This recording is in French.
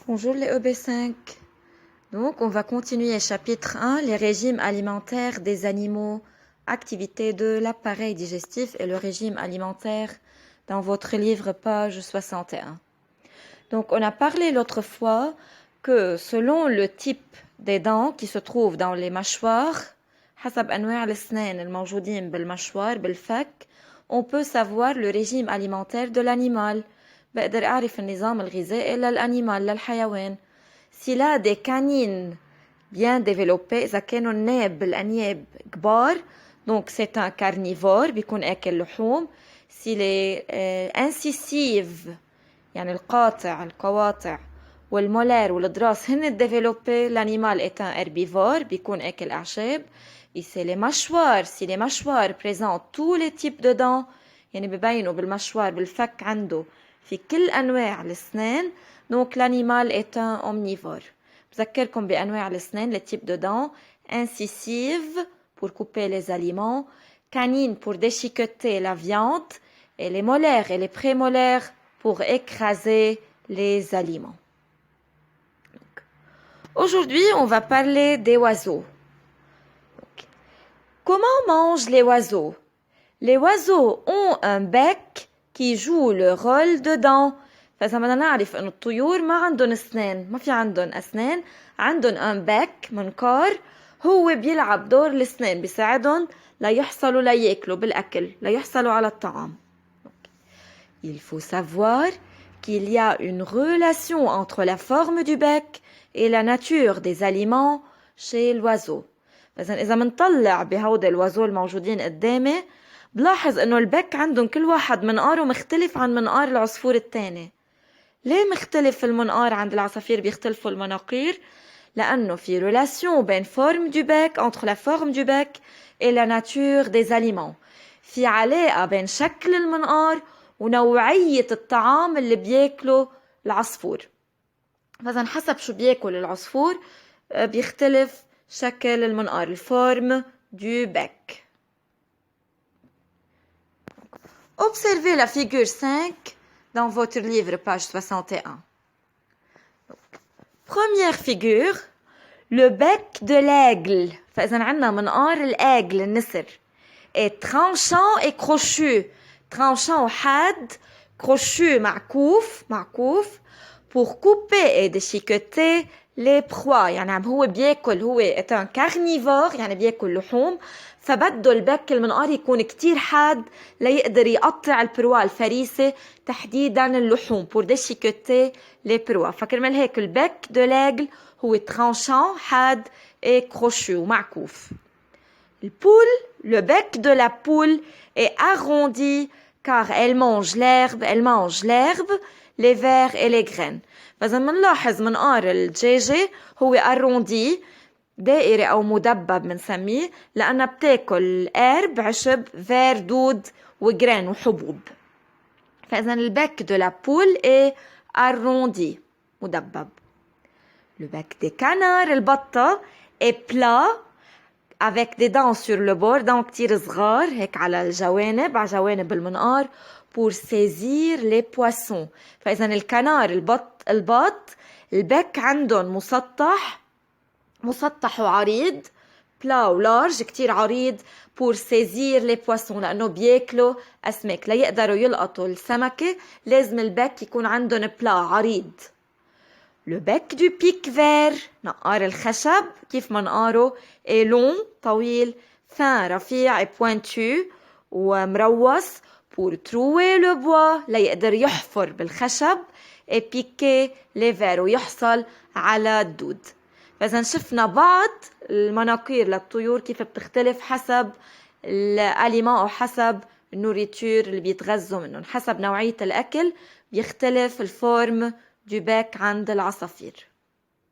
Bonjour les EB5. Donc, on va continuer chapitre 1, les régimes alimentaires des animaux, activités de l'appareil digestif et le régime alimentaire dans votre livre, page 61. Donc, on a parlé l'autre fois que selon le type des dents qui se trouvent dans les mâchoires, حسب أنواع الأسنان الموجودين بالمشوار بالفك, on peut savoir le régime alimentaire de l'animal. بقدر أعرف النظام الغذائي للأنيمال للحيوان. S'il a des canines bien développées, إذا كانوا الناب بالأنياب كبار, donc c'est un carnivore, بيكون أكل لحوم. S'il est incisive, يعني القواطع والمولار والضراس هن développés, l'animal est un herbivore, بيكون أكل أعشاب. Et c'est les mâchoires, si les mâchoires présentent tous les types de dents, يعني ببينوا بالمشوار بالفك عنده في كل أنواع الأسنان, donc l'animal est un omnivore. بذكركم بأنواع الأسنان, les types de dents: incisive pour couper les aliments, canine pour déchiqueter la viande, et les molaires et les prémolaires pour écraser les aliments. Donc, aujourd'hui, on va parler des oiseaux. Donc, comment mangent les oiseaux? Les oiseaux ont un bec qui joue le rôle de dents. فإذا بدنا نعرف إنه الطيور ما عندهم أسنان, ما في عندهم أسنان, عندهم un bec, منقار, هو بيلعب دور الأسنان, بيساعدهم ليحصلوا ليأكلوا بالأكل, ليحصلوا على الطعام. Il faut savoir qu'il y a une relation entre la forme du bec et la nature des aliments chez l'oiseau. إذا منطلع بهود الوزول الموجودين قدامي, بلاحظ إنه البك عندهم كل واحد منقاره مختلف عن منقار العصفور التاني. ليه مختلف المنقار عند العصافير بيختلفوا المناقير؟ لأنه في relation بين forme du bec, entre la forme du bec et la nature des aliments. في علاقة بين شكل المنقار ونوعية الطعام اللي بياكله العصفور. فإذا حسب شو بياكل العصفور بيختلف شكل المنقار, الفورم du bec. Observez la figure 5 dans votre livre, page 61. Donc, première figure, le bec de l'aigle. فإذا عندنا منقار الaigle, النسر, est tranchant et crochu. Tranchant حاد, crochu معكوف, pour couper et déchiqueter les proies. يعني هو بياكل, هو est un carnivore, يعني بياكل لحوم, فبده البك المنقار يكون كتير حاد ليقدر يقطع البروا الفريسة, تحديدا اللحوم, pour déchiqueter les proies. فكرمال هيك البك de l'aigle هو tranchant, حاد et crochu, ومعكوف. Le poule, le bec de la poule est arrondi car elle mange l'herbe, les vers et les graines. فإذا منلاحظ منقار الدجاجة هو arrondi, دائري أو مدبب بنسميه, لأنها بتاكل herbe, عشب, vers, دود, وجران وحبوب. فإذا الbec de la poule est arrondi, مدبب. Le bec des canards, البطة, est plat, avec des dents sur le bord, dents كتير صغار, هيك على الجوانب, على جوانب المنقار, pour saisir les poissons. فإذا الكنار, البط, البك عندهم مسطح وعريض, plat وlarge, كتير عريض, pour saisir les poissons, لأنه بياكلوا أسماك. ليقدروا يلقطوا السمكة, لازم البك يكون عندهم plat عريض. Le bec du pic vert, نقار الخشب, كيف منقاره, est long, طويل, fin, رفيع et pointu, ومروس, pour trouer le bois, ليقدر يحفر بالخشب, et piquer les vers, ويحصل على الدود. فإذا شفنا بعض المناقير للطيور كيف بتختلف حسب الأليمان أو حسب النوريتور اللي بيتغذوا منهم. حسب نوعية الأكل بيختلف الفورم du bec عند العصافير.